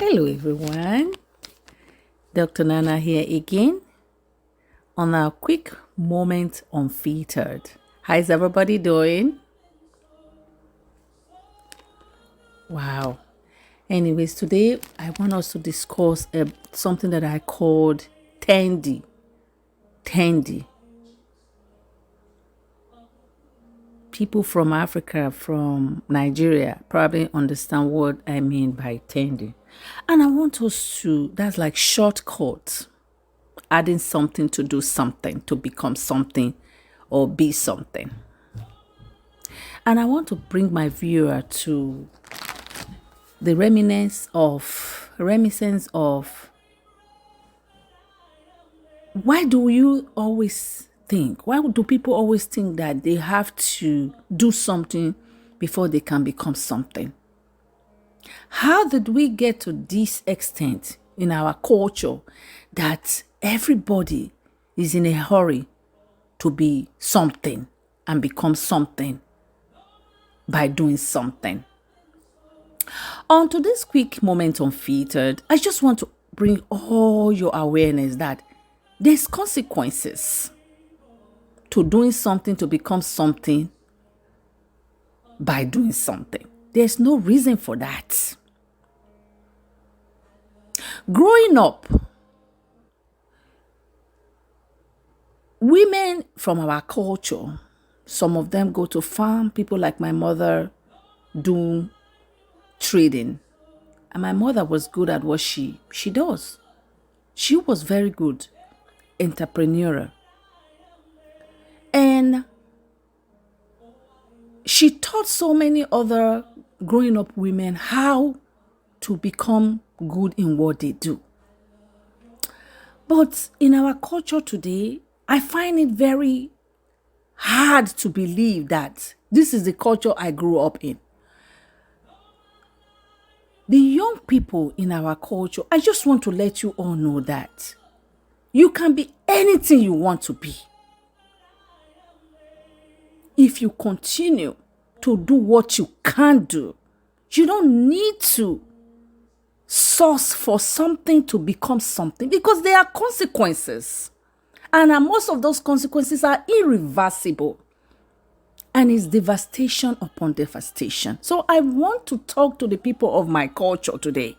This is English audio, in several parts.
Hello everyone, Dr.Nana here again on our quick moment unfiltered. How's everybody doing? Wow. Anyways, today I want us to discuss something that I called TE-NDI. TE-NDI. People from Africa, from Nigeria, probably understand what I mean by TE-NDI. And I want us to, that's like shortcut, adding something to do something, to become something or be something. And I want to bring my viewer to the reminiscence of why do you always think, why do people always think that they have to do something before they can become something? How did we get to this extent in our culture that everybody is in a hurry to be something and become something by doing something? On to this quick moment unfiltered, I just want to bring all your awareness that there's consequences to doing something to become something by doing something. There's no reason for that. Growing up, women from our culture, some of them go to farm, people like my mother do trading. And my mother was good at what she does. She was very good entrepreneur. And she taught so many other growing up women how to become good in what they do. But in our culture today, I find it very hard to believe that this is the culture I grew up in. The young people in our culture, I just want to let you all know that you can be anything you want to be. If you continue to do what you can do, you don't need to source for something to become something because there are consequences. And most of those consequences are irreversible. And it's devastation upon devastation. So I want to talk to the people of my culture today.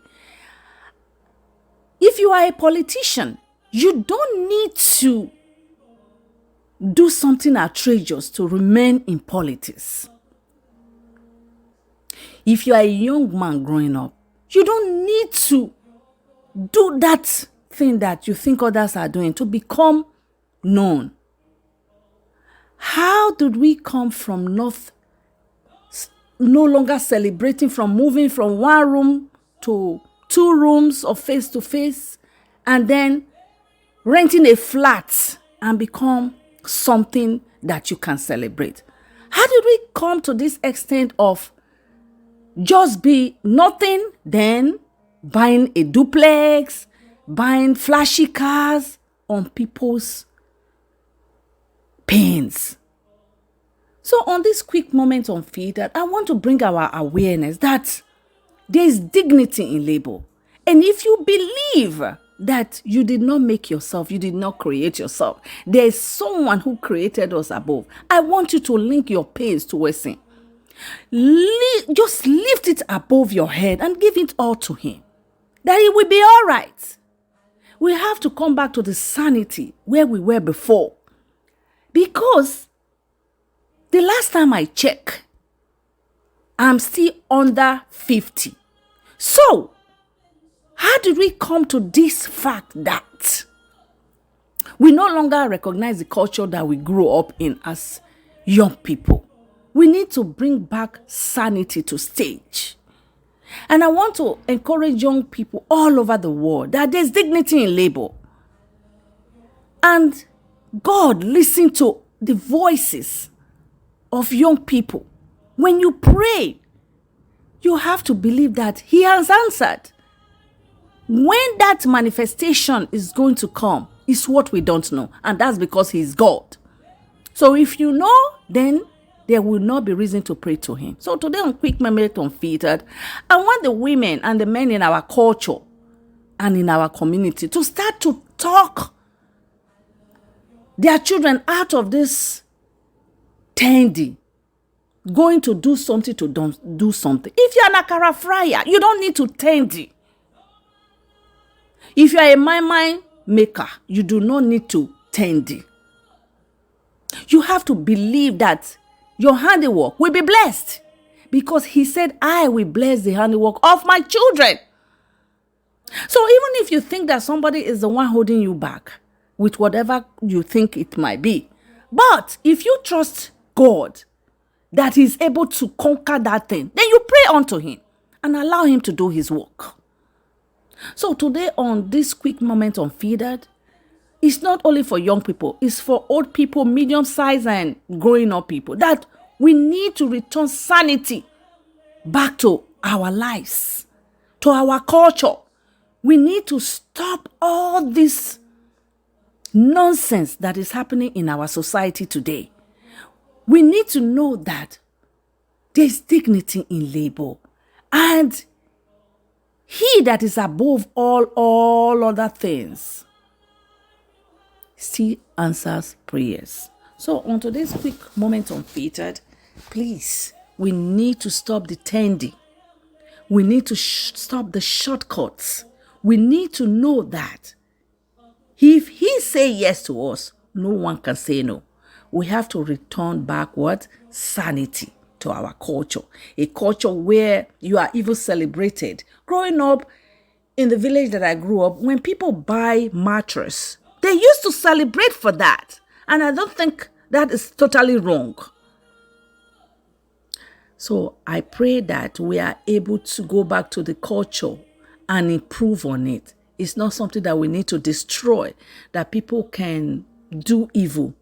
If you are a politician, you don't need to do something outrageous to remain in politics. If you are a young man growing up, you don't need to do that thing that you think others are doing to become known. How did we come from no longer celebrating, from moving from one room to 2 rooms of face to face, and then renting a flat and become something that you can celebrate? How did we come to this extent of just be nothing, then buying a duplex, buying flashy cars on people's pains? So on this quick moment unfiltered, I want to bring our awareness that there is dignity in labor. And if you believe that you did not make yourself, you did not create yourself, there is someone who created us above, I want you to link your pains towards him. Just lift it above your head and give it all to him, that it will be all right. We have to come back to the sanity where we were before, because the last time I checked, I'm still under 50. So how did we come to this fact that we no longer recognize the culture that we grew up in as young people? We need to bring back sanity to stage. And I want to encourage young people all over the world that there's dignity in labor. And God listen to the voices of young people. When you pray, you have to believe that he has answered. When that manifestation is going to come is what we don't know. And that's because he's God. So if you know, then there will not be reason to pray to him. So today on Quick Moment Unfiltered, I want the women and the men in our culture and in our community to start to talk their children out of this TE-NDI, going to do something to do something. If you're an akara fryer, you don't need to TE-NDI. If you're a mai maker, you do not need to TE-NDI. You have to believe that your handiwork will be blessed, because he said, I will bless the handiwork of my children. So even if you think that somebody is the one holding you back with whatever you think it might be, but if you trust God that he's able to conquer that thing, then you pray unto him and allow him to do his work. So today on this Quick Moment Unfiltered, it's not only for young people, it's for old people, medium-sized and growing up people, that we need to return sanity back to our lives, to our culture. We need to stop all this nonsense that is happening in our society today. We need to know that there's dignity in labor, and he that is above all other things still answers prayers. So on today's Quick Moment Unfiltered, please, we need to stop the TE-NDI. We need to stop the shortcuts. We need to know that if he say yes to us, no one can say no. We have to return back what? Sanity to our culture. A culture where you are even celebrated. Growing up in the village that I grew up, when people buy mattress, they used to celebrate for that. And I don't think that is totally wrong. So I pray that we are able to go back to the culture and improve on it. It's not something that we need to destroy, that people can do evil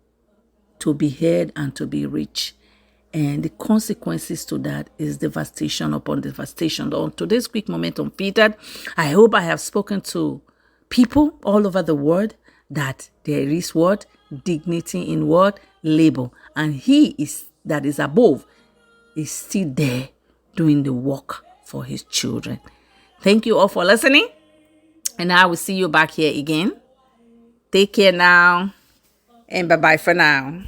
to be heard and to be rich. And the consequences to that is devastation upon devastation. On today's Quick Moment Unfiltered, I hope I have spoken to people all over the world that there is what? Dignity in what? Labor. And he is that is above is still there doing the work for his children. Thank you all for listening. And I will see you back here again. Take care now. And bye-bye for now.